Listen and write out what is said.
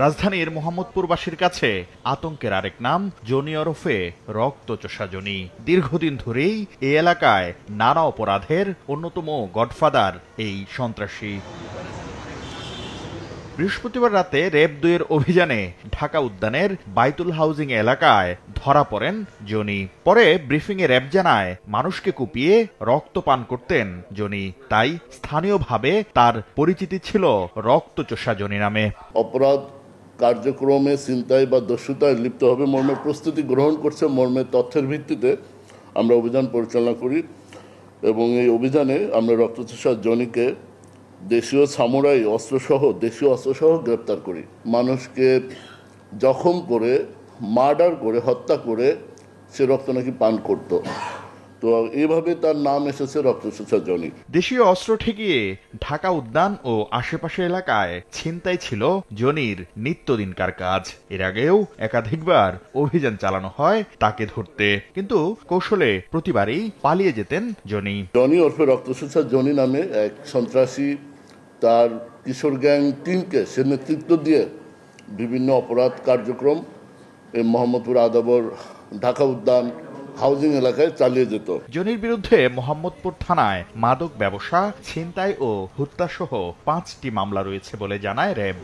রাজধানীর মোহাম্মদপুরবাসীর কাছে আতঙ্কের আরেক নাম জনি ওরফে রক্তচোষা জনি। দীর্ঘদিন ধরেই এই এলাকায় নানা অপরাধের অন্যতম গডফাদার এই সন্ত্রাসী। বৃহস্পতিবার রাতে র্যাব-2 এর অভিযানে ঢাকা উদ্যানের বাইতুল হাউজিং এলাকায় ধরা পড়েন জনি। পরে ব্রিফিংয়ে র্যাব জানায়, মানুষকে কুপিয়ে রক্ত পান করতেন জনি, তাই স্থানীয়ভাবে তার পরিচিতি ছিল রক্তচোষা জনি নামে। অপরাধ কার্যক্রমে ছিনতাই বা দস্যুতায় লিপ্ত হবে মর্মে প্রস্তুতি গ্রহণ করছে মর্মে তথ্যের ভিত্তিতে আমরা অভিযান পরিচালনা করি এবং এই অভিযানে আমরা রক্তচোষা জনিকে দেশীয় অস্ত্রসহ গ্রেপ্তার করি। মানুষকে জখম করে, মার্ডার করে, হত্যা করে সে রক্ত নাকি পান করত। তো এইভাবে তার নাম এসেছে রক্তচোষা জনি। দেশীয় অস্ত্র ঠেকিয়ে ঢাকা উদ্যান ও আশেপাশের এলাকায় ছিনতাই ছিল জনির নিত্যদিনকার কাজ। এর আগেও একাধিকবার অভিযান চালানো হয় তাকে ধরতে, কিন্তু কৌশলে প্রতিবারই পালিয়ে যেতেন জনি। জনি ওরফে রক্তচোষা জনি নামে এক সন্ত্রাসী তার কিশোর গ্যাং টিমকে সে নেতৃত্ব দিয়ে বিভিন্ন অপরাধ কার্যক্রম এই মোহাম্মদপুর আদাবর ঢাকা উদ্যান হাউজিং এলাকায় চালিয়ে যেত। জনির বিরুদ্ধে মোহাম্মদপুর থানায় মাদক ব্যবসা, ছিনতাই ও হত্যাসহ 5টি মামলা রয়েছে বলে জানায় র্যাব।